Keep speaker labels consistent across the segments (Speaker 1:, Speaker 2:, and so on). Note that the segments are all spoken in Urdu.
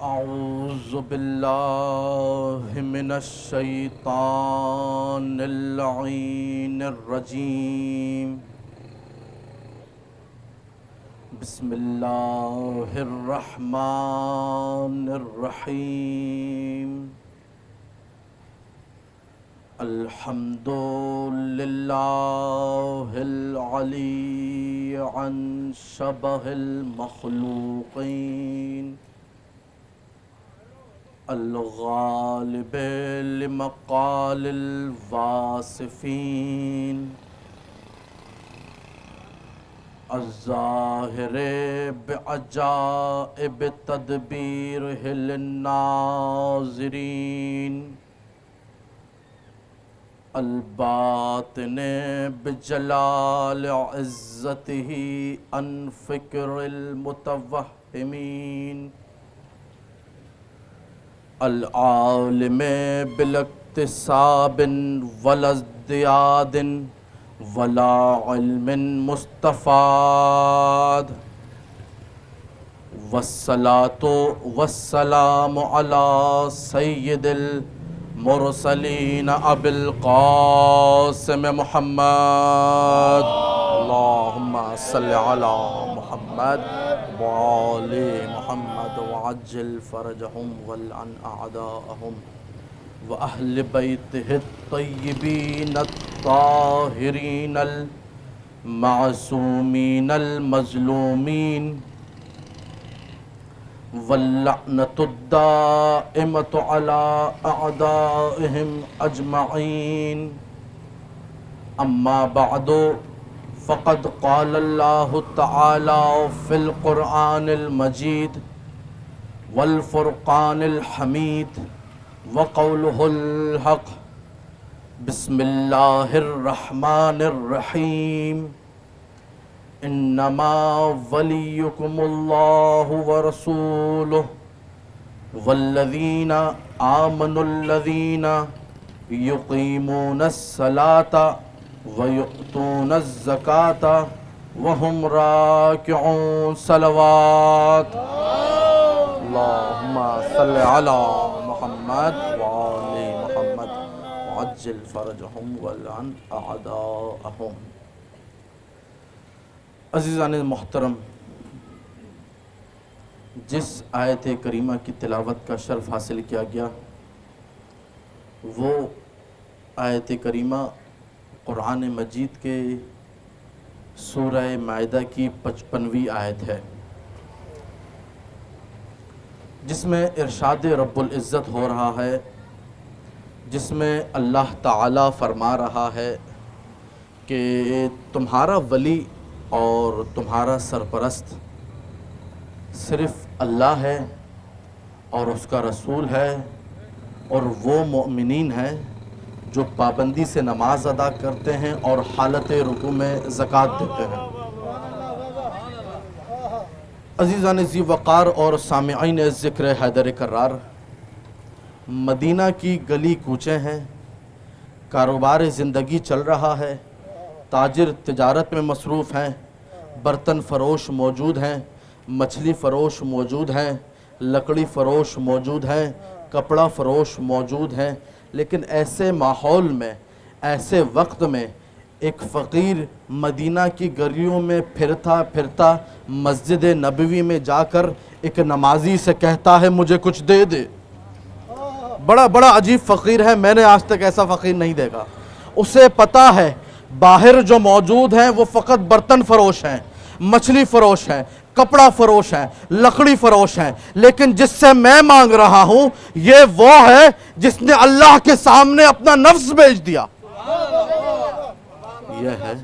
Speaker 1: اعوذ باللہ من الشیطان اللعین الرجیم بسم اللہ الرحمن الرحیم الحمد للہ العلی عن شبہ المخلوقین الغالب لمقال الواصفین الظاہر بعجائب تدبیرہ للناظرین الباطن بجلال عزتہ عن فکر المتوہمین العالم بالاکتساب ولا ازدیاد ولا علم مستفاد والصلاة والسلام على سید المرسلین ابی القاسم محمد اللہم صلی علی محمد وآل محمد وعجل فرجهم والعن اعداءهم وأهل بيته الطيبين الطاهرين المعصومين المظلومين واللعنة الدائمة على أعدائهم أجمعين أما بعد فقد قال الله تعالى في القرآن المجيد والفرقان الحميد وقوله الحق بسم الله الرحمن الرحيم انما وليكم الله ورسوله والذين آمنوا الذين يقيمون الصلاة ويؤتون الزكاة وهم راكعون صلوات اللهم صل على محمد وآل محمد وعجل فرجهم والعن اعداءهم. عزیزان محترم، جس آیت کریمہ کی تلاوت کا شرف حاصل کیا گیا وہ آیت کریمہ قرآن مجید کے سورہ مائدہ کی 55ویں آیت ہے، جس میں ارشاد رب العزت ہو رہا ہے، جس میں اللہ تعالیٰ فرما رہا ہے کہ تمہارا ولی اور تمہارا سرپرست صرف اللہ ہے اور اس کا رسول ہے اور وہ مؤمنین ہیں جو پابندی سے نماز ادا کرتے ہیں اور حالت رکوع میں زکوٰۃ دیتے ہیں. عزیزان ذی وقار اور سامعین ذکر حیدر کرار، مدینہ کی گلی کوچے ہیں، کاروبار زندگی چل رہا ہے، تاجر تجارت میں مصروف ہیں، برتن فروش موجود ہیں، مچھلی فروش موجود ہیں، لکڑی فروش موجود ہیں، کپڑا فروش موجود ہیں، لیکن ایسے ماحول میں، ایسے وقت میں ایک فقیر مدینہ کی گلیوں میں پھرتا پھرتا مسجد نبوی میں جا کر ایک نمازی سے کہتا ہے مجھے کچھ دے دے. بڑا عجیب فقیر ہے، میں نے آج تک ایسا فقیر نہیں دیکھا. اسے پتہ ہے باہر جو موجود ہیں وہ فقط برتن فروش ہیں، مچھلی فروش ہیں، کپڑا فروش ہیں، لکڑی فروش ہیں، لیکن جس سے میں مانگ رہا ہوں یہ وہ ہے جس نے اللہ کے سامنے اپنا نفس بیچ دیا. یہ ہے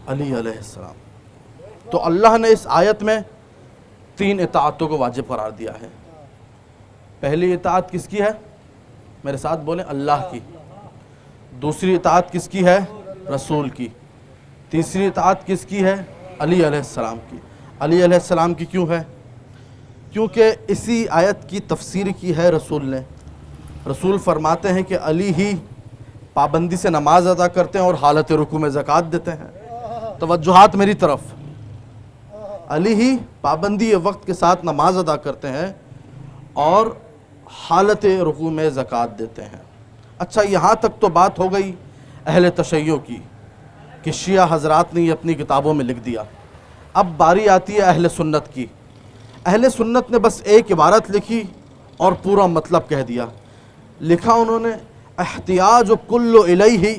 Speaker 1: علی علیہ السلام. تو اللہ نے اس آیت میں 3 اطاعتوں کو واجب قرار دیا ہے. پہلی اطاعت کس کی ہے؟ میرے ساتھ بولیں، اللہ کی. دوسری اطاعت کس کی ہے؟ رسول کی. تیسری اطاعت کس کی ہے؟ علی علیہ السلام کی. علی علیہ السلام کی کیوں ہے؟ کیونکہ اسی آیت کی تفسیر کی ہے رسول نے. رسول فرماتے ہیں کہ علی ہی پابندی سے نماز ادا کرتے ہیں اور حالت رکوع میں زکوٰۃ دیتے ہیں. توجہات میری طرف. علی ہی پابندی وقت کے ساتھ نماز ادا کرتے ہیں اور حالت رکوع میں زکوٰۃ دیتے ہیں۔ اچھا، یہاں تک تو بات ہو گئی اہل تشیع کی کہ شیعہ حضرات نے یہ اپنی کتابوں میں لکھ دیا۔ اب باری آتی ہے اہل سنت کی۔ اہل سنت نے بس ایک عبارت لکھی اور پورا مطلب کہہ دیا۔ لکھا انہوں نے احتیاج کل الیہ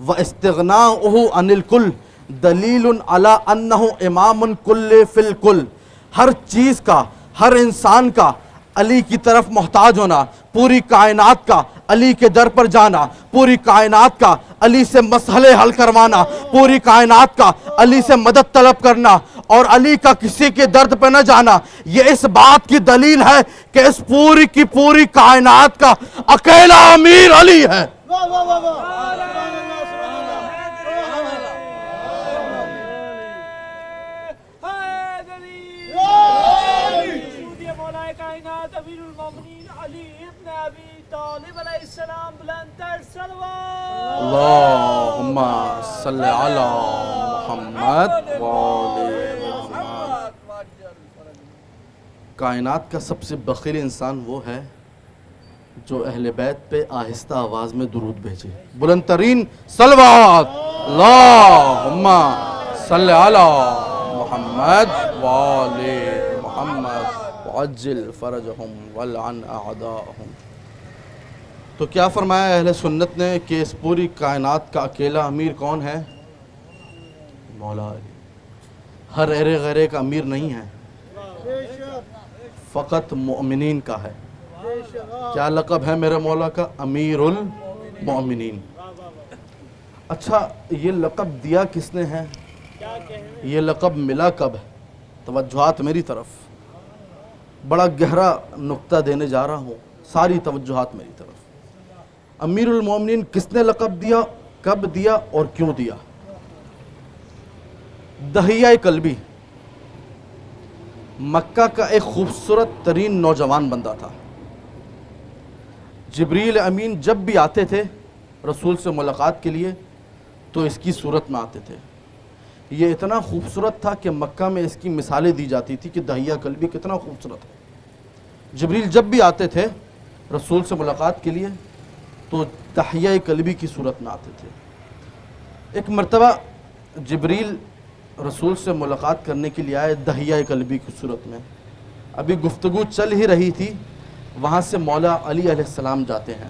Speaker 1: و استغناؤہ عن الکل دلیل علی انہ امام کل فی الکل۔ ہر چیز کا، ہر انسان کا علی کی طرف محتاج ہونا، پوری کائنات کا علی کے در پر جانا، پوری کائنات کا علی سے مسئلے حل کروانا، پوری کائنات کا علی سے مدد طلب کرنا اور علی کا کسی کے درد پہ نہ جانا، یہ اس بات کی دلیل ہے کہ اس پوری کی پوری کائنات کا اکیلا امیر علی ہے۔ اللہم صلی علی محمد وآلِ محمد۔ کائنات کا سب سے بخیل انسان وہ ہے جو اہل بیت پہ آہستہ آواز میں درود بھیجے، بلند ترین صلوات۔ اللہم صلی علی محمد وآلِ محمد وعجل فرجہم والعن اعداءہم۔ تو کیا فرمایا اہل سنت نے کہ اس پوری کائنات کا اکیلا امیر کون ہے؟ مولا علی۔ ہر ایرے غیرے کا امیر نہیں ہے، فقط مؤمنین کا ہے۔ کیا لقب ہے میرے مولا کا؟ امیر المؤمنین۔ اچھا، یہ لقب دیا کس نے ہے؟ یہ لقب ملا کب ہے؟ توجہات میری طرف، بڑا گہرا نقطہ دینے جا رہا ہوں، ساری توجہات میری طرف۔ امیر المومنین کس نے لقب دیا، کب دیا اور کیوں دیا؟ دہیہ کلبی مکہ کا ایک خوبصورت ترین نوجوان بندہ تھا۔ جبریل امین جب بھی آتے تھے رسول سے ملاقات کے لیے تو اس کی صورت میں آتے تھے۔ یہ اتنا خوبصورت تھا کہ مکہ میں اس کی مثالیں دی جاتی تھی کہ دہیہ کلبی کتنا خوبصورت ہے۔ جبریل جب بھی آتے تھے رسول سے ملاقات کے لیے تو دہیہ کلبی کی صورت میں آتے تھے۔ ایک مرتبہ جبریل رسول سے ملاقات کرنے کے لیے آئے دہیہ کلبی کی صورت میں۔ ابھی گفتگو چل ہی رہی تھی، وہاں سے مولا علی علیہ السلام جاتے ہیں۔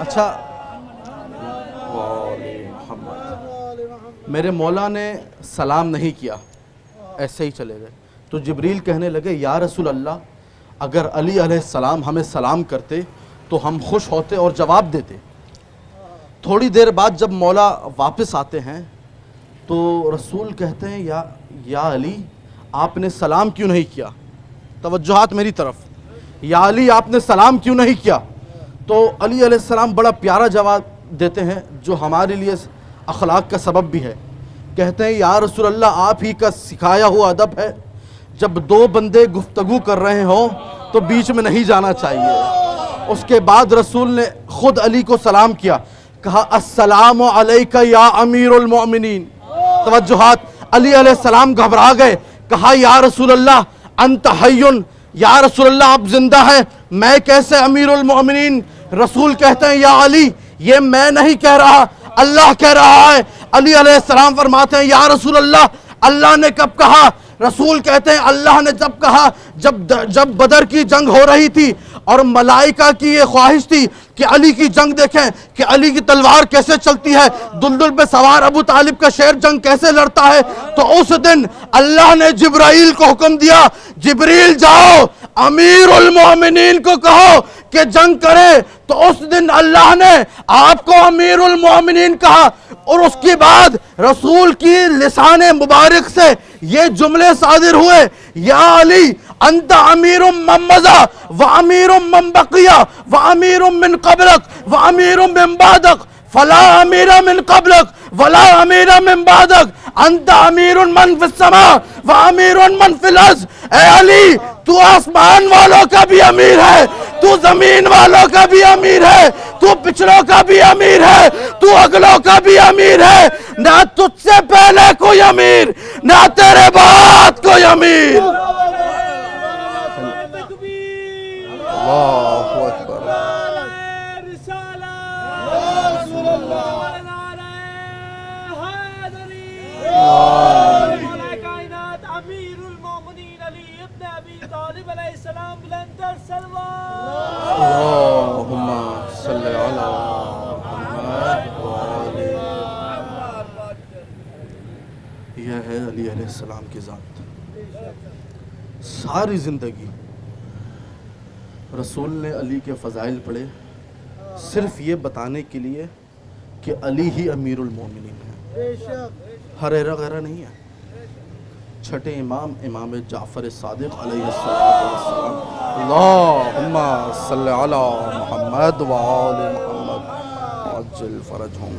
Speaker 1: اچھا، میرے مولا نے سلام نہیں کیا، ایسے ہی چلے گئے۔ تو جبریل کہنے لگے یا رسول اللہ، اگر علی علیہ السلام ہمیں سلام کرتے تو ہم خوش ہوتے اور جواب دیتے۔ تھوڑی دیر بعد جب مولا واپس آتے ہیں تو رسول کہتے ہیں یا علی، آپ نے سلام کیوں نہیں کیا؟ توجہات میری طرف، یا علی آپ نے سلام کیوں نہیں کیا؟ تو علی علیہ السلام بڑا پیارا جواب دیتے ہیں جو ہمارے لیے اخلاق کا سبب بھی ہے۔ کہتے ہیں یا رسول اللہ، آپ ہی کا سکھایا ہوا ادب ہے، جب دو بندے گفتگو کر رہے ہوں تو بیچ میں نہیں جانا چاہیے۔ اس کے بعد رسول نے خود علی کو سلام کیا، کہا السلام علیک یا امیر المؤمنین۔ توجہات، علی علیہ السلام گھبرا گئے، کہا یا رسول اللہ انت حی، یا رسول اللہ آپ زندہ ہیں، میں کیسے امیر المؤمنین؟ رسول کہتے ہیں یا علی، یہ میں نہیں کہہ رہا، اللہ کہہ رہا ہے۔ علی علیہ السلام فرماتے ہیں یا رسول اللہ، اللہ نے کب کہا؟ رسول کہتے ہیں اللہ نے جب کہا جب بدر کی جنگ ہو رہی تھی اور ملائکہ کی یہ خواہش تھی کہ علی کی جنگ دیکھیں کہ علی کی تلوار کیسے چلتی ہے، دلدل پہ سوار ابو طالب کا شیر جنگ کیسے لڑتا ہے، تو اس دن اللہ نے جبرائیل کو حکم دیا، جبریل جاؤ امیر المومنین کو کہو کہ جنگ کرے۔ تو اس دن اللہ نے آپ کو امیر المومنین کہا، اور اس کے بعد رسول کی لسان مبارک سے یہ جملے صادر ہوئے، یا علی انت امیر من مضی و امیر من بقی و امیر من قبلک و امیر من بعدک فلا امیر من قبلک ولا امیر من بعدک انت امیر من فی السماء و امیر من فی الارض۔ اے علی، تو آسمان والوں کا بھی امیر ہے، تو زمین والوں کا بھی امیر ہے، تو پچھڑوں کا بھی امیر ہے، تو اگلوں کا بھی امیر ہے، نہ تجھ سے پہلے کوئی امیر، نہ تیرے بعد کوئی امیر۔ اللہ اکبر۔ اللہم صلی علی محمد وآلہ۔ یہ ہے علی علیہ السلام کی ذات۔ ساری زندگی رسول نے علی کے فضائل پڑھے صرف یہ بتانے کے لیے کہ علی ہی امیر المومنین ہے، ہریرہ غیرہ نہیں ہے۔ چھٹے امام امام جعفر صادق علیہ السلام، اللہم صلی علی محمد وآل محمد عجل فرجہم،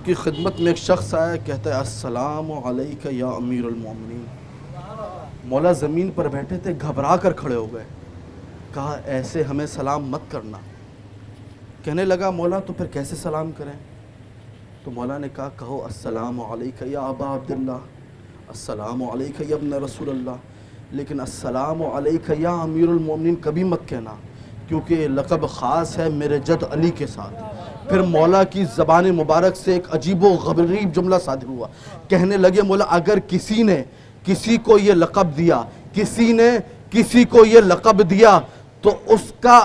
Speaker 1: کی خدمت میں ایک شخص آیا، کہتا ہے السلام علیکہ یا امیر المومنین۔ مولا زمین پر بیٹھے تھے، گھبرا کر کھڑے ہو گئے، کہا ایسے ہمیں سلام مت کرنا۔ کہنے لگا مولا تو پھر کیسے سلام کریں؟ تو مولا نے کہا کہو السلام علیکہ یا ابا عبداللہ، السلام علیکہ یا ابن رسول اللہ، لیکن السلام علیکہ یا امیر المومنین کبھی مت کہنا، کیونکہ یہ لقب خاص ہے میرے جد علی کے ساتھ۔ پھر مولا کی زبان مبارک سے ایک عجیب و غریب جملہ صادر ہوا، کہنے لگے مولا اگر کسی نے کسی کو یہ لقب دیا، کسی نے کسی کو یہ لقب دیا تو اس کا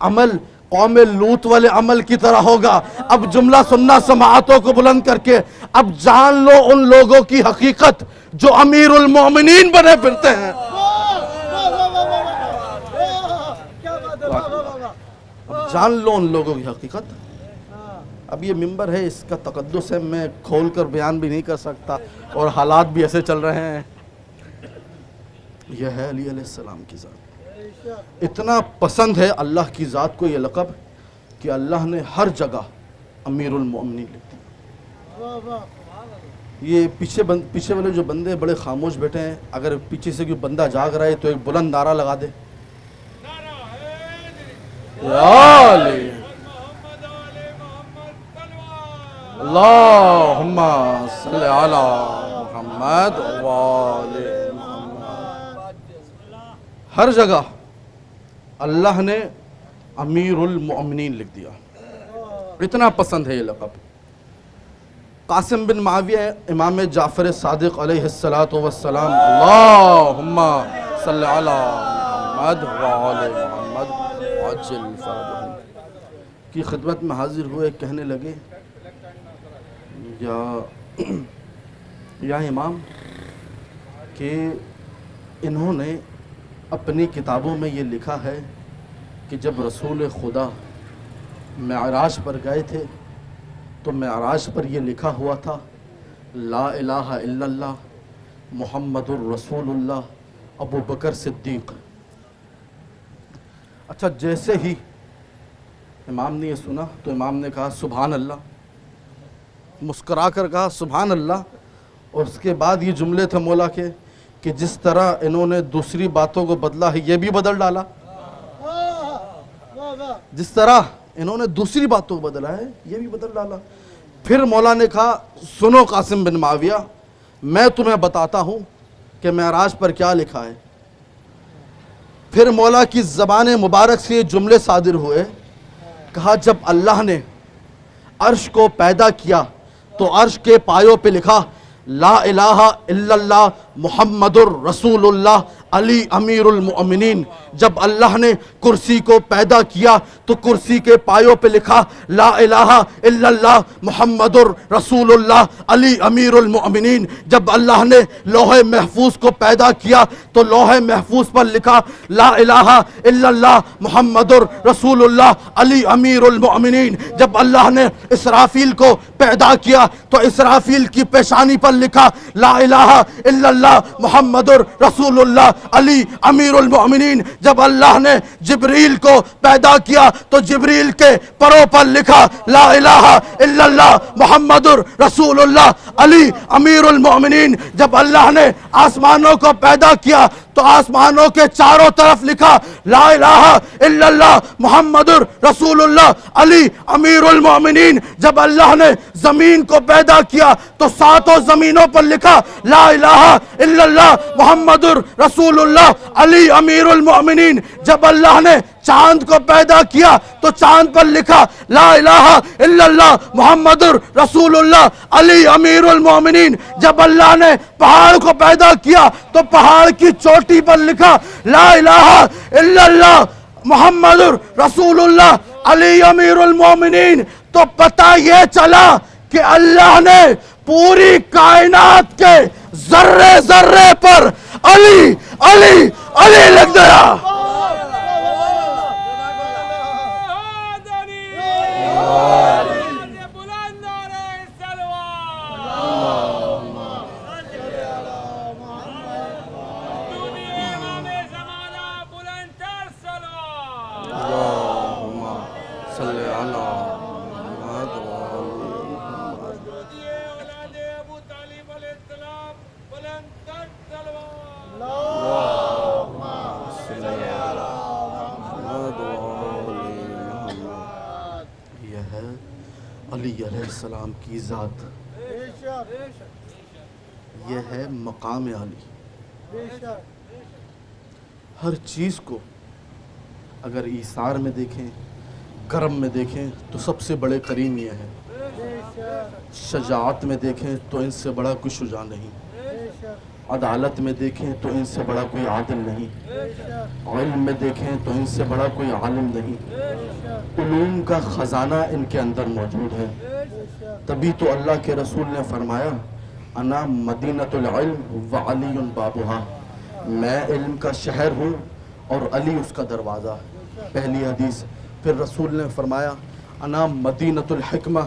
Speaker 1: عمل قوم لوط والے عمل کی طرح ہوگا۔ اب جملہ سننا سماعتوں کو بلند کر کے، اب جان لو ان لوگوں کی حقیقت جو امیر المومنین بنے پھرتے ہیں۔ اب جان لو ان لوگوں کی حقیقت۔ اب یہ ممبر ہے، اس کا تقدس ہے، میں کھول کر بیان بھی نہیں کر سکتا، اور حالات بھی ایسے چل رہے ہیں۔ یہ ہے علی علیہ السلام کی ذات۔ اتنا پسند ہے اللہ کی ذات کو یہ لقب کہ اللہ نے ہر جگہ امیر المومنین لکھ دیا۔ یہ پیچھے والے جو بندے بڑے خاموش بیٹھے ہیں، اگر پیچھے سے کوئی بندہ جاگ رہا ہے تو ایک بلند نعرہ لگا دے، یا علی اللہم صلی علی محمد وآل محمد۔ ہر جگہ اللہ نے امیر المؤمنین لکھ دیا، اتنا پسند ہے یہ لقب۔ قاسم بن معاویہ امام جعفر صادق علیہ السلام، اللہم صلی علی محمد وآل محمد عجل فرجہم، کی خدمت میں حاضر ہوئے، کہنے لگے یا امام کہ انہوں نے اپنی کتابوں میں یہ لکھا ہے کہ جب رسول خدا معراج پر گئے تھے تو معراج پر یہ لکھا ہوا تھا لا الہ الا اللہ محمد الرسول اللہ ابو بکر صدیق۔ اچھا، جیسے ہی امام نے یہ سنا تو امام نے کہا سبحان اللہ، مسکرا کر کہا سبحان اللہ، اور اس کے بعد یہ جملے تھے مولا کے کہ جس طرح انہوں نے دوسری باتوں کو بدلا ہے یہ بھی بدل ڈالا، جس طرح انہوں نے دوسری باتوں کو بدلا ہے یہ بھی بدل ڈالا۔ پھر مولا نے کہا سنو قاسم بن معاویہ، میں تمہیں بتاتا ہوں کہ معراج پر کیا لکھا ہے۔ پھر مولا کی زبان مبارک سے یہ جملے صادر ہوئے، کہا جب اللہ نے عرش کو پیدا کیا تو عرش کے پایوں پہ لکھا لا الہ الا اللہ محمد الرسول اللہ علی امیر المؤمنین۔ جب اللہ نے کرسی کو پیدا کیا تو کرسی کے پایوں پہ لکھا لا الہ الا اللہ محمد الرسول اللہ علی امیر المؤمنین۔ جب اللہ نے لوح محفوظ کو پیدا کیا تو لوح محفوظ پر لکھا لا الہ الا اللہ محمد الرسول اللہ علی امیر المؤمنین۔ جب اللہ نے اسرافیل کو پیدا کیا تو اسرافیل کی پیشانی پر لکھا لا الہ الا اللہ محمد رسول اللہ علی امیر المؤمنین۔ جب اللہ نے جبریل کو پیدا کیا تو جبریل کے پروں پر لکھا لا الہ الا اللہ محمد رسول اللہ علی امیر المؤمنین۔ جب اللہ نے آسمانوں کو پیدا کیا تو آسمانوں کے چاروں طرف لکھا لا الہ الا اللہ محمد رسول اللہ علی امیر المومنین۔ جب اللہ نے زمین کو پیدا کیا تو ساتوں زمینوں پر لکھا لا الہ الا اللہ محمد رسول اللہ علی امیر المومنین۔ جب اللہ نے چاند کو پیدا کیا تو چاند پر لکھا لا الہ الا اللہ محمد رسول اللہ علی امیر المومنین۔ جب اللہ نے پہاڑ کو پیدا کیا تو پہاڑ کی چوٹی پر لکھا لا الہ الا اللہ محمد رسول اللہ علی امیر المومنین۔ تو پتہ یہ چلا کہ اللہ نے پوری کائنات کے ذرے ذرے پر علی علی علی لکھ دیا۔ علی علیہ السلام کی ذات، یہ ہے مقام علی۔ ہر چیز کو اگر ایثار میں دیکھیں، کرم میں دیکھیں تو سب سے بڑے کریم یہ ہیں۔ شجاعت میں دیکھیں تو ان سے بڑا کوئی شجاع نہیں، عدالت میں دیکھیں تو ان سے بڑا کوئی عادل نہیں، علم میں دیکھیں تو ان سے بڑا کوئی عالم نہیں، علوم کا خزانہ ان کے اندر موجود ہے۔ تبھی تو اللہ کے رسول نے فرمایا انا مدینۃ العلم وعلی بابہا، میں علم کا شہر ہوں اور علی اس کا دروازہ۔ پہلی حدیث۔ پھر رسول نے فرمایا انا مدینۃ الحکمہ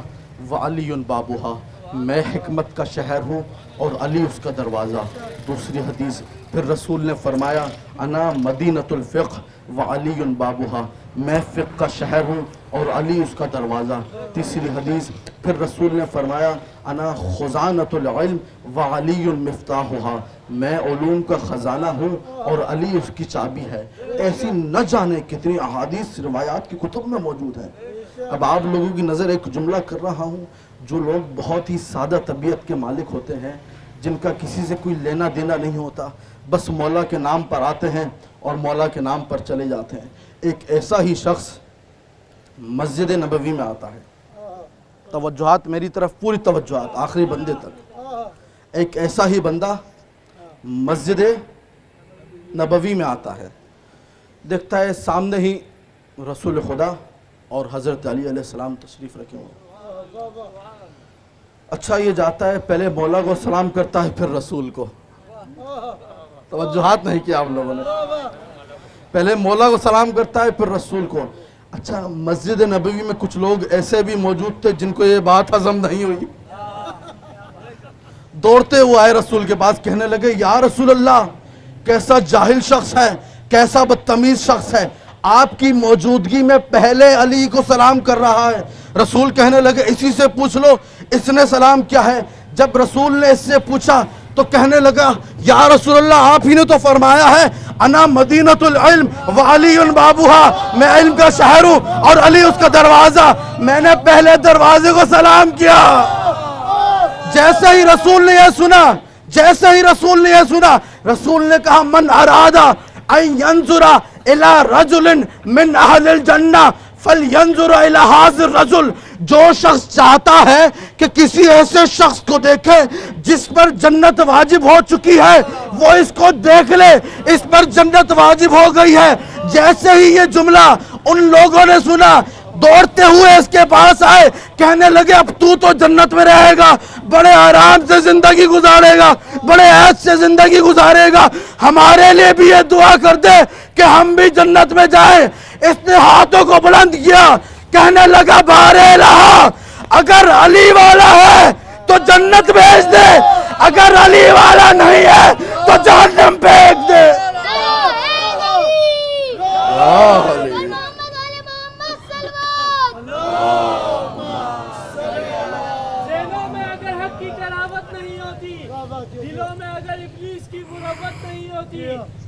Speaker 1: وعلی بابہا، میں حکمت کا شہر ہوں اور علی اس کا دروازہ۔ دوسری حدیث۔ پھر رسول نے فرمایا انا مدینۃ الفقہ وعلی بابہا، میں فقہ کا شہر ہوں اور علی اس کا دروازہ۔ تیسری حدیث۔ پھر رسول نے فرمایا انا خزانۃ العلم وعلی مفتاحہا، میں علوم کا خزانہ ہوں اور علی اس کی چابی ہے۔ ایسی نہ جانے کتنی احادیث روایات کی کتب میں موجود ہیں۔ اب آپ لوگوں کی نظر ایک جملہ کر رہا ہوں، جو لوگ بہت ہی سادہ طبیعت کے مالک ہوتے ہیں، جن کا کسی سے کوئی لینا دینا نہیں ہوتا، بس مولا کے نام پر آتے ہیں اور مولا کے نام پر چلے جاتے ہیں۔ ایک ایسا ہی شخص مسجد نبوی میں آتا ہے، توجہات میری طرف پوری توجہات آخری بندے تک۔ ایک ایسا ہی بندہ مسجد نبوی میں آتا ہے، دیکھتا ہے سامنے ہی رسول خدا اور حضرت علی علیہ السلام تشریف رکھے ہوئے۔ اچھا یہ جاتا ہے، پہلے مولا کو سلام کرتا ہے پھر رسول کو۔ توجہات نہیں کیا آپ لوگوں نے، پہلے مولا کو سلام کرتا ہے پھر رسول کو۔ اچھا مسجد نبوی میں کچھ لوگ ایسے بھی موجود تھے جن کو یہ بات ہضم نہیں ہوئی، دوڑتے ہوئے آئے رسول کے پاس، کہنے لگے یا رسول اللہ کیسا جاہل شخص ہے، کیسا بدتمیز شخص ہے، آپ کی موجودگی میں پہلے علی کو سلام کر رہا ہے۔ رسول کہنے لگے اسی سے پوچھ لو اس نے سلام کیا ہے۔ جب رسول نے اس سے پوچھا تو کہنے لگا یا رسول اللہ آپ ہی نے تو فرمایا ہے انا مدینۃ العلم وعلی بابہا، میں علم کا شہر ہوں اور علی اس کا دروازہ، میں نے پہلے دروازے کو سلام کیا۔ جیسے ہی رسول نے یہ سنا، رسول نے کہا من ارادہ ان ینظر الی رجل من اہل الجنہ فلینظر الی ھذا الرجل، جو شخص چاہتا ہے کہ کسی ایسے شخص کو دیکھے جس پر جنت واجب ہو چکی ہے، وہ اس کو دیکھ لے، اس پر جنت واجب ہو گئی ہے۔ جیسے ہی یہ جملہ ان لوگوں نے سنا، دوڑتے ہوئے اس کے پاس آئے، کہنے لگے اب تو جنت میں رہے گا، بڑے آرام سے زندگی گزارے گا، بڑے عیش سے زندگی گزارے گا، ہمارے لیے بھی یہ دعا کر دے کہ ہم بھی جنت میں جائیں۔ اس نے ہاتھوں کو بلند کیا، کہنے لگا بار الہ اگر علی والا ہے تو جنت بھیج دے، اگر علی والا نہیں ہے تو جہنم پھینک دے۔
Speaker 2: ذہنوں میں اگر حق کی تلاوت نہیں ہوتی، دلوں میں اگر ابلیس کی محبت نہیں ہوتی،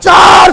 Speaker 1: 4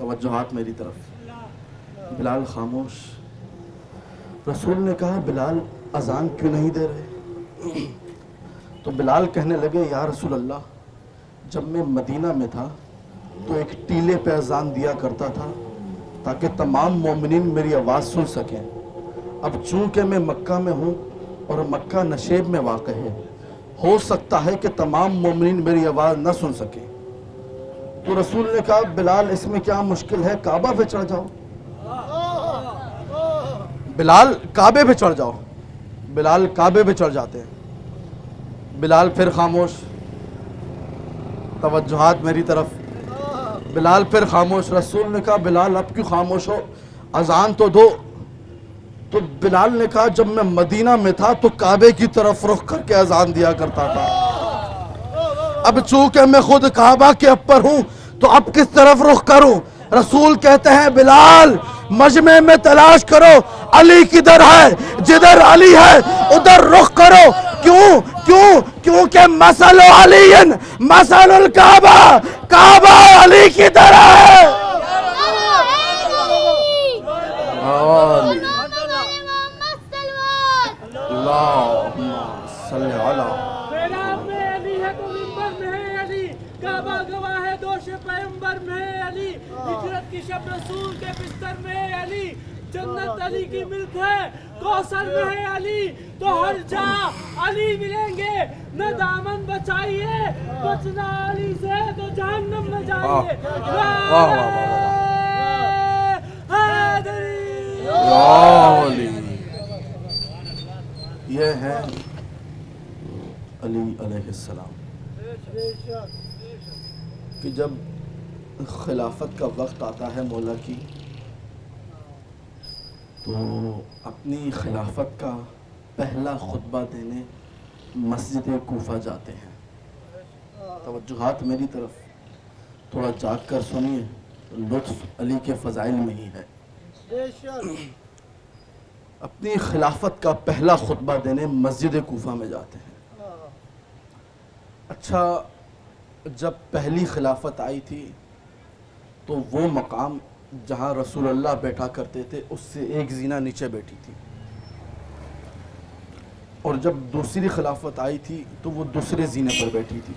Speaker 1: توجہات میری طرف. بلال خاموش. رسول نے کہا بلال اذان کیوں نہیں دے رہے؟ تو بلال کہنے لگے یا رسول اللہ جب میں مدینہ میں تھا تو ایک ٹیلے پہ اذان دیا کرتا تھا تاکہ تمام مومنین میری آواز سن سکیں. اب چونکہ میں مکہ میں ہوں اور مکہ نشیب میں واقع ہے، ہو سکتا ہے کہ تمام مومنین میری آواز نہ سن سکیں. تو رسول نے کہا بلال اس میں کیا مشکل ہے، کعبہ پہ چڑھ جاؤ. بلال کعبے پہ چڑھ جاؤ. بلال کعبے پہ چڑھ جاتے ہیں. بلال پھر خاموش. توجہات میری طرف. بلال پھر خاموش. رسول نے کہا بلال اب کیوں خاموش ہو، اذان تو دو. تو بلال نے کہا جب میں مدینہ میں تھا تو کعبے کی طرف رخ کر کے اذان دیا کرتا تھا، اب چونکہ میں خود کعبہ کے اوپر ہوں تو اب کس طرف رخ کروں؟ رسول کہتے ہیں بلال مجمع میں تلاش کرو علی کدھر ہے، جدھر علی ہے ادھر رخ کرو. کیونکہ مثل علی مثل الکعبہ، کعبہ علی کی طرح ہے. اللہم صلی علی.
Speaker 2: محراب میں علی ہے تو منبر میں ہے علی، کعبہ گواہ ہے دوش پیغمبر میں ہے علی، ہجرت کی شب رسول کے بستر میں ہے علی، جنت علی کی ملک ہے کوثر میں ہے علی، تو ہر جا علی ملیں گے. نہ دامن بچائیے بچنا علی سے تو جہنم نہ جائیے.
Speaker 1: یہ ہے علی علیہ السلام کہ جب خلافت کا وقت آتا ہے مولا کی تو اپنی خلافت کا پہلا خطبہ دینے مسجد کوفہ جاتے ہیں. توجہات میری طرف. تھوڑا جاگ کر سنیے، لطف علی کے فضائل میں ہی ہے. اپنی خلافت کا پہلا خطبہ دینے مسجد کوفہ میں جاتے ہیں. اچھا جب پہلی خلافت آئی تھی تو وہ مقام جہاں رسول اللہ بیٹھا کرتے تھے اس سے ایک زینہ نیچے بیٹھی تھی، اور جب دوسری خلافت آئی تھی تو وہ دوسرے زینے پر بیٹھی تھی،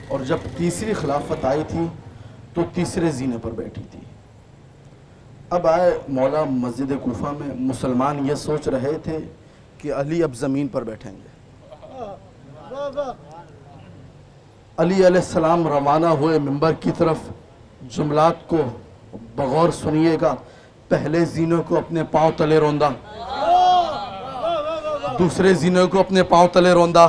Speaker 1: اور جب تیسری خلافت آئی تھی تو تیسرے زینے پر بیٹھی تھی. اب آئے مولا مسجد کوفہ میں. مسلمان یہ سوچ رہے تھے کہ علی اب زمین پر بیٹھیں گے. علی علیہ السلام روانہ ہوئے منبر کی طرف. جملات کو بغور سنیے گا. پہلے زینے کو اپنے پاؤں تلے روندا، دوسرے زینے کو اپنے پاؤں تلے روندا،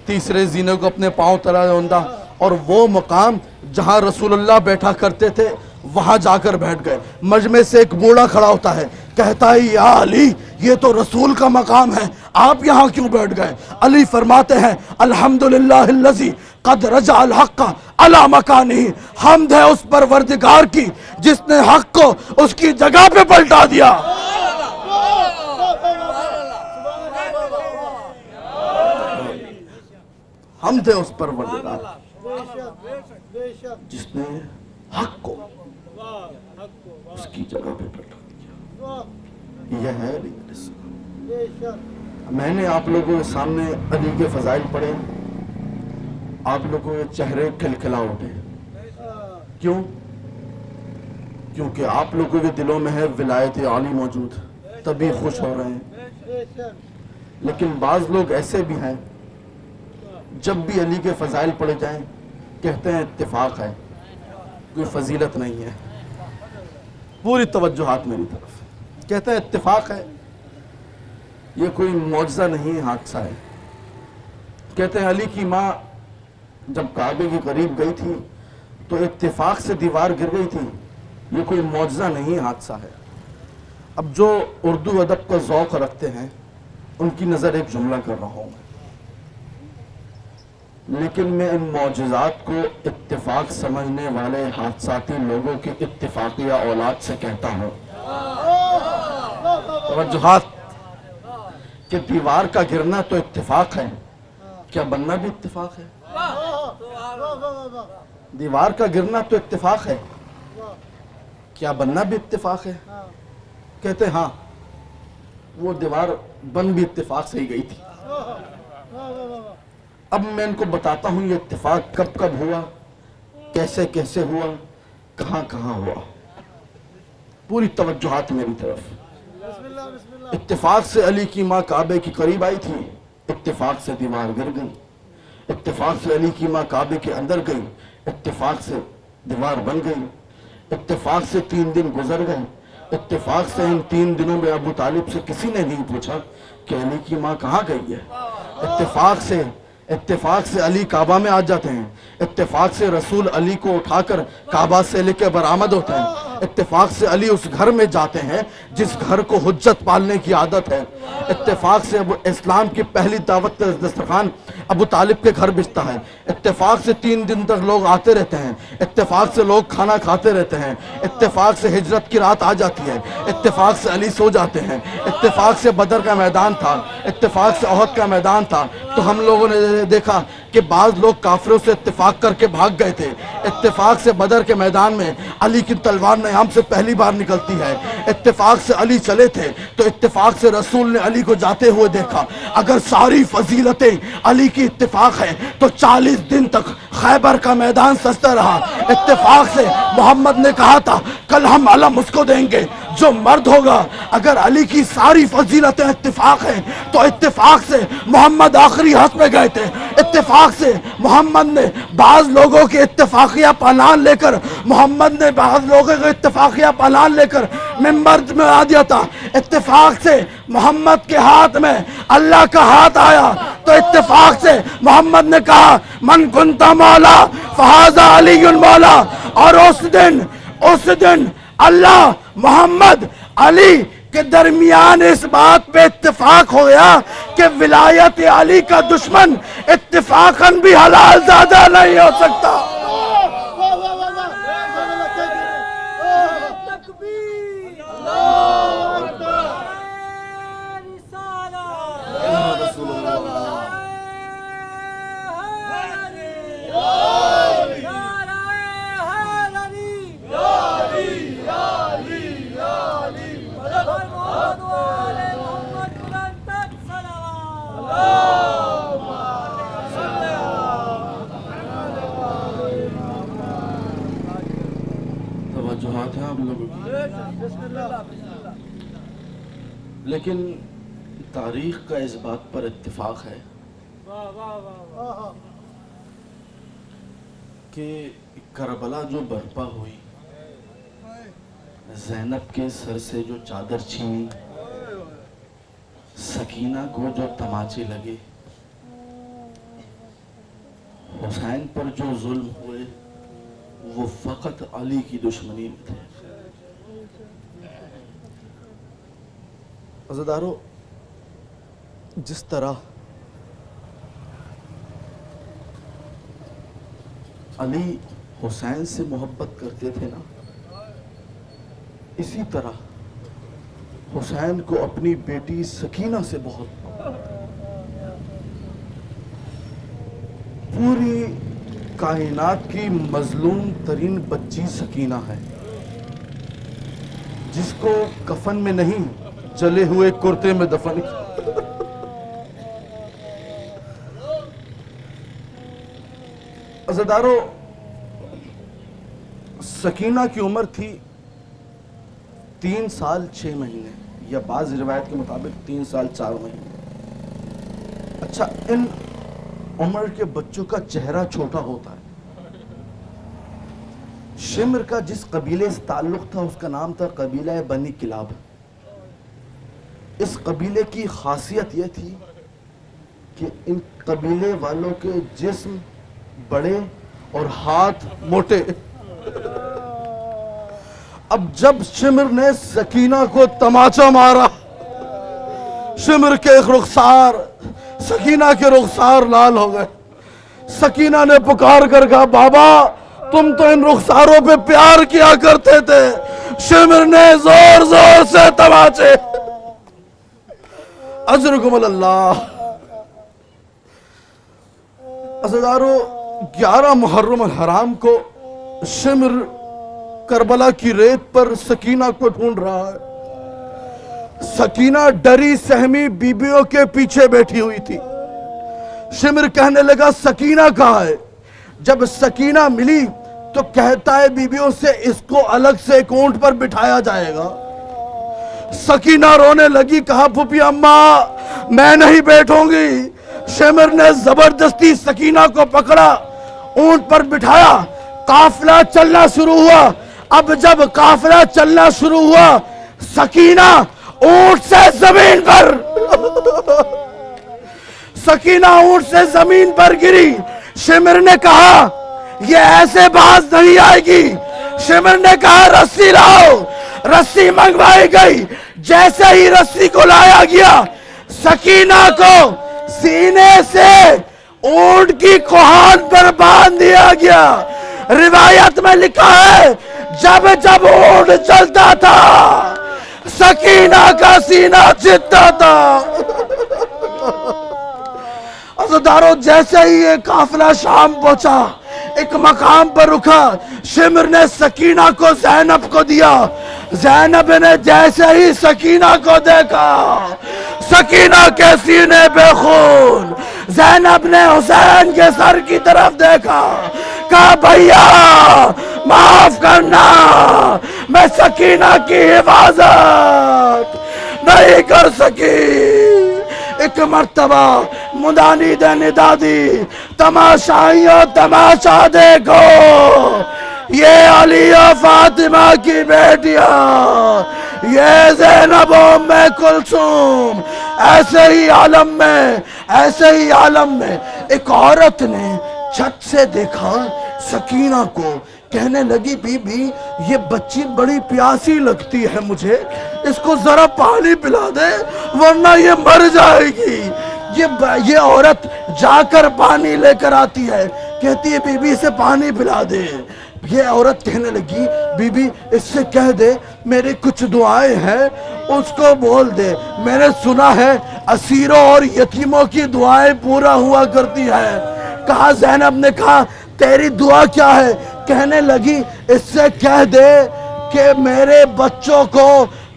Speaker 1: تیسرے زینے کو اپنے پاؤں تلے روندا، اور وہ مقام جہاں رسول اللہ بیٹھا کرتے تھے وہاں جا کر بیٹھ گئے. مجمع سے ایک بوڑھا کھڑا ہوتا ہے، کہتا ہے یا علی یہ تو رسول کا مقام ہے، آپ یہاں کیوں بیٹھ گئے؟ علی فرماتے ہیں الحمدللہ الذی قد رجع الحق علی مکانہ. حمد ہے اس پروردگار کی جس نے حق کو اس کی جگہ پہ پلٹا دیا. حمد ہے اس پروردگار جس نے حق کو اس کی جگہ پہ پلٹا دیا. یہ ہے علی علیہ السلام. میں نے آپ لوگوں کے سامنے علی کے فضائل پڑھے، آپ لوگوں کے چہرے کھلکھلا اٹھے. کیوں؟ کیونکہ آپ لوگوں کے دلوں میں ہے ولایت علی موجود، تبھی خوش ہو رہے ہیں. لیکن بعض لوگ ایسے بھی ہیں جب بھی علی کے فضائل پڑھے جائیں کہتے ہیں اتفاق ہے، کوئی فضیلت نہیں ہے. پوری توجہات میری طرف. کہتے ہیں اتفاق ہے، یہ کوئی معجزہ نہیں، حادثہ ہے. کہتے ہیں علی کی ماں جب کعبے کے قریب گئی تھی تو اتفاق سے دیوار گر گئی تھی، یہ کوئی معجزہ نہیں، حادثہ ہے. اب جو اردو ادب کا ذوق رکھتے ہیں ان کی نظر ایک جملہ کر رہا ہوں، لیکن میں ان معجزات کو اتفاق سمجھنے والے حادثاتی لوگوں کی اتفاقیہ اولاد سے کہتا ہوں. توجہات کہ دیوار کا گرنا تو اتفاق ہے، کیا بننا بھی اتفاق ہے؟ دیوار کا گرنا تو اتفاق ہے، کیا بننا بھی اتفاق ہے؟ کہتے ہاں وہ دیوار بن بھی اتفاق سے ہی گئی تھی۔ اب میں ان کو بتاتا ہوں یہ اتفاق کب کب ہوا، کیسے کیسے ہوا، کہاں کہاں ہوا۔ پوری توجہات میری طرف۔ اتفاق سے علی کی ماں کعبے کی قریب آئی تھی، اتفاق سے دیوار گر گئی۔ اتفاق سے علی کی ماں کعبے کے اندر گئی، اتفاق سے دیوار بن گئی۔ اتفاق سے 3 دن گزر گئے، اتفاق سے ان 3 دنوں میں ابو طالب سے کسی نے نہیں پوچھا کہ علی کی ماں کہاں گئی ہے۔ اتفاق سے علی کعبہ میں آ جاتے ہیں، اتفاق سے رسول علی کو اٹھا کر کعبہ سے لے کے برآمد ہوتے ہیں، اتفاق سے علی اس گھر میں جاتے ہیں جس گھر کو حجت پالنے کی عادت ہے۔ اتفاق سے اسلام کی پہلی دعوت کا دسترخوان ابو طالب کے گھر بچتا ہے۔ اتفاق سے 3 دن تک لوگ آتے رہتے ہیں، اتفاق سے لوگ کھانا کھاتے رہتے ہیں، اتفاق سے ہجرت کی رات آ جاتی ہے، اتفاق سے علی سو جاتے ہیں۔ اتفاق سے بدر کا میدان تھا، اتفاق سے احد کا میدان تھا، تو ہم لوگوں نے دیکھا کہ بعض لوگ کافروں سے اتفاق کر کے بھاگ گئے تھے۔ اتفاق سے بدر کے میدان میں علی کی تلوار نیام سے پہلی بار نکلتی ہے۔ اتفاق سے علی چلے تھے تو اتفاق سے رسول نے علی کو جاتے ہوئے دیکھا۔ اگر ساری فضیلتیں علی کی اتفاق ہے تو 40 دن تک خیبر کا میدان سجتا رہا۔ اتفاق سے محمد نے کہا تھا کل ہم علم اس کو دیں گے جو مرد ہوگا۔ اگر علی کی ساری فضیلتیں اتفاق ہیں تو اتفاق سے محمد آخری حق میں گئے تھے۔ اتفاق سے محمد نے بعض لوگوں کے اتفاقیہ پالان لے کر منبر میں آ دیا تھا۔ اتفاق سے محمد کے ہاتھ میں اللہ کا ہاتھ آیا تو اتفاق سے محمد نے کہا من کنت مولا فہذا علی مولا، اور اس دن اللہ محمد علی کے درمیان اس بات پہ اتفاق ہو گیا کہ ولایت علی کا دشمن اتفاقاً بھی حلال زیادہ نہیں ہو سکتا۔ توجہات ہیں آپ لوگوں کی، لیکن تاریخ کا اس بات پر اتفاق ہے کہ کربلا جو برپا ہوئی، زینب کے سر سے جو چادر چھینی، سکینہ کو جو تماچے لگے، حسین پر جو ظلم ہوئے، وہ فقط علی کی دشمنی میں تھے۔ عزیزارو، جس طرح علی حسین سے محبت کرتے تھے نا، اسی طرح حسین کو اپنی بیٹی سکینہ سے بہت پوری کائنات کی مظلوم ترین بچی سکینہ ہے، جس کو کفن میں نہیں جلے ہوئے کرتے میں دفن کیا۔ عزیزارو، سکینہ کی عمر تھی 3 سال 6 مہینے، یا بعض روایت کے مطابق 3 سال 4 مہینے۔ اچھا، ان عمر کے بچوں کا چہرہ چھوٹا ہوتا ہے۔ شمر کا جس قبیلے سے تعلق تھا اس کا نام تھا قبیلہ بنی کلاب۔ اس قبیلے کی خاصیت یہ تھی کہ ان قبیلے والوں کے جسم بڑے اور ہاتھ موٹے۔ اب جب شمر نے سکینہ کو تماچا مارا، شمر کے سکینہ کے رخسار لال ہو گئے۔ سکینہ نے پکار کر کہا بابا تم تو ان رخساروں پہ پیار کیا کرتے تھے۔ شمر نے زور زور سے تماچے۔ اجرکم اللہ۔ عزیزارو، 11 محرم الحرام کو شمر کربلا کی ریت پر سکینہ کو ڈھونڈ رہا ہے۔ سکینہ ڈری سہمی بیبیوں کے پیچھے بیٹھی ہوئی تھی۔ شمر کہنے لگا سکینہ کہاں ہے؟ جب سکینہ ملی تو کہتا ہے بیبیوں سے اس کو الگ سے ایک اونٹ پر بٹھایا جائے گا۔ سکینہ رونے لگی، کہا پھوپھی اماں میں نہیں بیٹھوں گی۔ شمر نے زبردستی سکینہ کو پکڑا، اونٹ پر بٹھایا، قافلہ چلنا شروع ہوا۔ اب جب قافلہ چلنا شروع ہوا، سکینہ اونٹ سے زمین پر سکینہ اونٹ سے زمین پر گری۔ شمر نے کہا یہ ایسے باز نہیں آئے گی۔ شمر نے کہا رسی لاؤ۔ رسی منگوائی گئی۔ جیسے ہی رسی کو لایا گیا، سکینہ کو سینے سے اونٹ کی کوہان پر باندھ دیا گیا۔ روایت میں لکھا ہے جب جب اونٹ چلتا تھا سکینہ کا سینہ چتا تھا۔ عزیزدارو، جیسے ہی یہ قافلہ شام پہنچا، ایک مقام پر رکا، شمر نے سکینہ کو زینب کو دیا۔ زینب نے جیسے ہی سکینہ کو دیکھا، سکینہ کے سینے پہ خون۔ زینب نے حسین کے سر کی طرف دیکھا، کہا بھیا معاف کرنا، میں سکینہ کی حفاظت نہیں کر سکی۔ ایک مرتبہ مدانی نے ندا دی، تماشائیوں تماشا دیکھو، یہ علی و فاطمہ کی بیٹیاں، یہ زینب و ام کلثوم۔ ایسے ہی عالم میں ایک عورت نے چھت سے دیکھا سکینہ کو، کہنے لگی بی بی یہ بچی بڑی پیاسی لگتی ہے، مجھے اس کو ذرا پانی پلا دے ورنہ یہ مر جائے گی۔ یہ عورت جا کر پانی لے کر آتی ہے، کہتی ہے بی بی اسے پانی پلا دے۔ یہ عورت کہنے لگی بی بی اس سے کہہ دے میری کچھ دعائیں ہیں اس کو بول دے، میں نے سنا ہے اسیروں اور یتیموں کی دعائیں پورا ہوا کرتی ہیں۔ کہا زینب نے کہا تیری دعا کیا ہے؟ کہنے لگی اس سے کہہ دے کہ میرے بچوں کو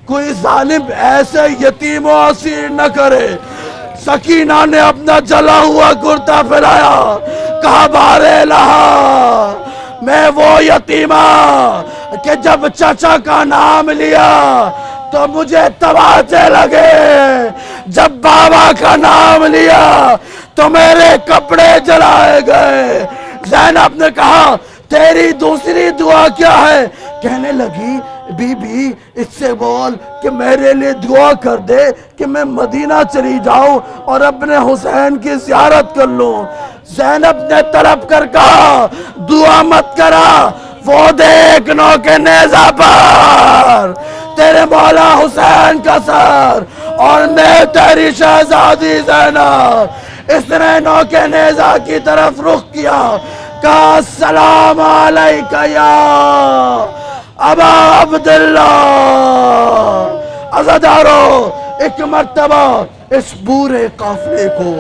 Speaker 1: کوئی ظالم ایسے یتیم و اسیر نہ کرے۔ سکینہ نے اپنا جلا ہوا کرتا پھیلایا، کہا بار الہ میں وہ یتیمہ کہ جب چچا کا نام لیا تو مجھے تماچے لگے، جب بابا کا نام لیا تو میرے کپڑے جلائے گئے۔ زینب نے کہا تیری دوسری دعا کیا ہے؟ کہنے لگی بی بی اس سے بول کہ میرے لیے دعا کر دے کہ میں مدینہ چلی جاؤں اور اپنے حسین کی زیارت کر لوں۔ زینب نے طلب کر کہا دعا مت کرا، وہ دیکھ نو کے نیزہ پر تیرے مولا حسین کا سر اور میں تیری شہزادی زینب۔ اس نے نو کے نیزہ کی طرف رخ کیا، کہا السلام علیکہ یا ابا عبداللہ۔ عزادارو، ایک مرتبہ اس پورے قافلے کو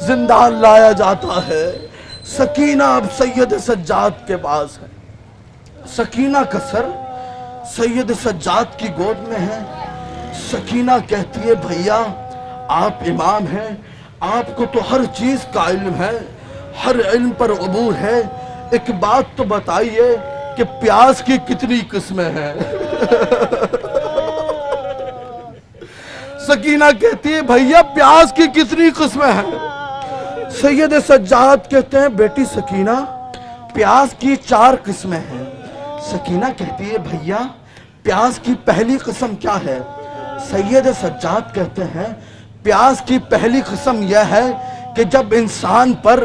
Speaker 1: زندان لایا جاتا ہے۔ سکینہ اب سید سجاد کے پاس ہے۔ سکینہ کا سر سید سجاد کی گود میں ہے۔ سکینہ کہتی ہے بھیا آپ امام ہیں، آپ کو تو ہر چیز کا علم ہے، ہر علم پر عبور ہے، ایک بات تو بتائیے کہ پیاز کی کتنی قسمیں ہیں؟ سکینہ کہتی ہے بھیا پیاز کی کتنی قسمیں ہیں؟ سید سجاد کہتے ہیں بیٹی سکینہ پیاز کی 4 قسمیں ہیں۔ سکینہ کہتی ہے بھیا پیاز کی پہلی قسم کیا ہے؟ سید سجاد کہتے ہیں پیاز کی پہلی قسم یہ ہے کہ جب انسان پر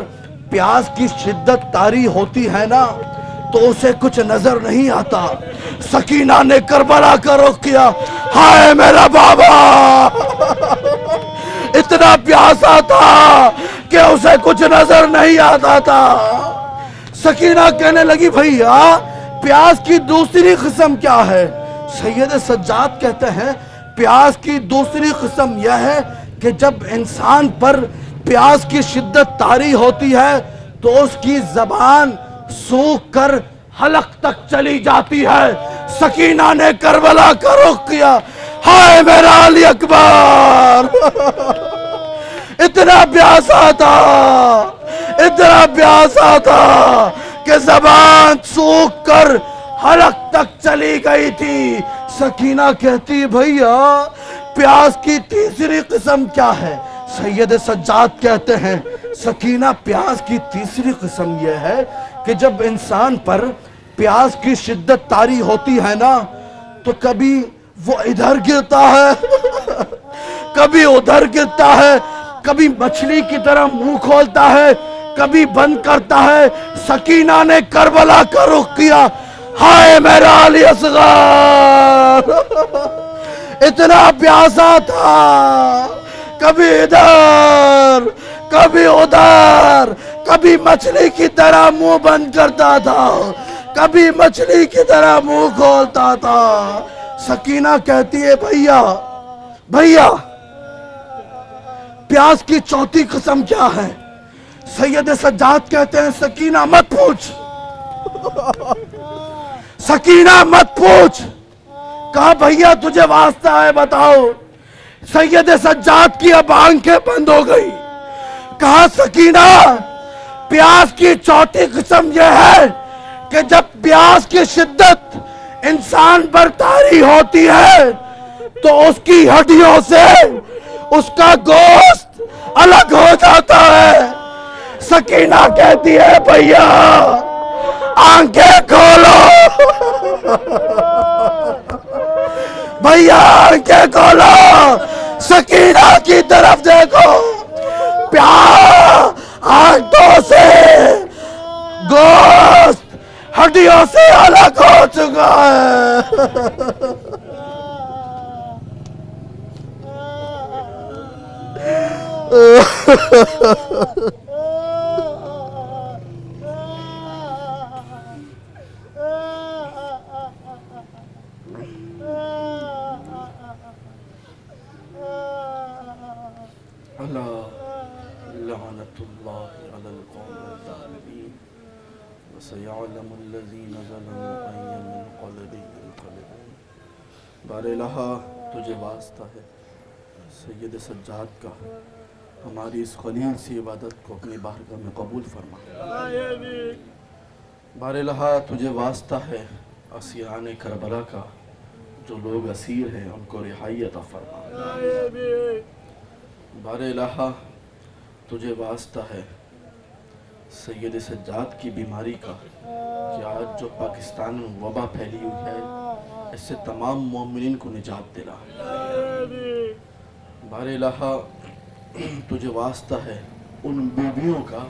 Speaker 1: پیاز کی شدت طاری ہوتی ہے نا تو اسے کچھ نظر نہیں آتا۔ سکینہ نے کربلا کا رخ کیا، ہائے میرا بابا اتنا پیاسا تھا کہ اسے کچھ نظر نہیں آتا تھا۔ سکینہ کہنے لگی بھیا پیاز کی دوسری قسم کیا ہے؟ سید سجاد کہتے ہیں پیاز کی دوسری قسم یہ ہے کہ جب انسان پر پیاز کی شدت طاری ہوتی ہے تو اس کی زبان سوکھ کر حلق تک چلی جاتی ہے. سکینہ نے کربلا کا رخ کیا. ہائے میرا علی اکبر. اتنا پیاسا تھا کہ زبان سوکھ کر حلق تک چلی گئی تھی. سکینہ کہتی بھیا پیاس کی تیسری قسم کیا ہے؟ سید سجاد کہتے ہیں سکینہ پیاس کی تیسری قسم یہ ہے کہ جب انسان پر پیاس کی شدت طاری ہوتی ہے نا تو کبھی وہ ادھر گرتا ہے کبھی ادھر گرتا ہے، کبھی مچھلی کی طرح منہ کھولتا ہے، کبھی بند کرتا ہے. سکینہ نے کربلا کا رخ کیا. ہائے میرا علی اصغر. اتنا پیاسا تھا، کبھی ادھر کبھی ادھر، کبھی مچھلی کی طرح منہ بند کرتا تھا، کبھی مچھلی کی طرح منہ کھولتا تھا. سکینہ کہتی ہے بھیا پیاس کی چوتھی قسم کیا ہے؟ سید سجاد کہتے ہیں سکینہ مت پوچھ کہا بھیا تجھے واسطہ ہے بتاؤ. سید سجاد کی اب آنکھیں بند ہو گئی. کہا سکینہ پیاس کی چوتھی قسم یہ ہے کہ جب پیاس کی شدت انسان پر طاری ہوتی ہے تو اس کی ہڈیوں سے اس کا گوشت الگ ہو جاتا ہے. سکینہ کہتی ہے بھیا آنکھیں کھولو آنکھیں کھولو. سکینہ کی طرف دیکھو، آنکھوں سے گوشت ہڈیوں سے الگ ہو چکا ہے. لعنت اللہ علی القوم الظالمین وسیعلم الذین ظلموا ای منقلب ینقلبون. بار الہ تجھے واسطہ ہے سید سجاد کا، ہماری اس خلیل سی عبادت کو اپنی بارگاہ میں قبول فرما. بار الہ تجھے واسطہ ہے اسیران کربلا کا، جو لوگ اسیر ہیں ان کو رہائی عطا فرما. بار الہ تجھے واسطہ ہے سید سجاد کی بیماری کا کہ آج جو پاکستان میں وبا پھیلی ہوئی ہے اس سے تمام مومنین کو نجات دلا. بار الہ تجھے واسطہ ہے ان بیویوں کا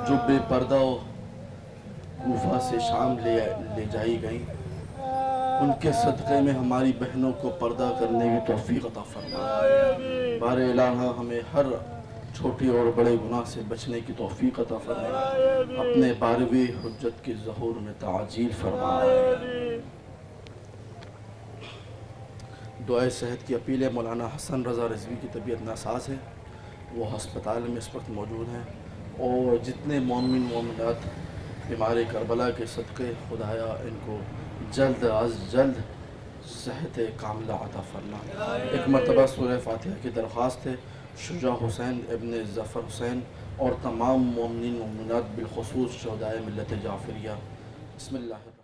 Speaker 1: جو بے پردہ کوفہ سے شام لے جائی گئیں، ان کے صدقے میں ہماری بہنوں کو پردہ کرنے کی توفیق عطا فرما. بار الہ ہمیں ہر چھوٹی اور بڑے گناہ سے بچنے کی توفیق عطا فرما. اپنے بارہویں حجت کی ظہور میں تعجیل فرما. دعائے صحت کی اپیل ہے. مولانا حسن رضا رضوی کی طبیعت ناساز ہے، وہ ہسپتال میں اس وقت موجود ہیں، اور جتنے مومن مومنات بیمار کربلا کے صدقے خدایا ان کو جلد از جلد صحت کاملہ عطا فرما. ایک مرتبہ سورہ فاتحہ کی درخواست ہے شجاع حسین ابن ظفر حسین اور تمام مومنین مومنات بالخصوص شہدائے ملت جعفریہ. بسم اللہ.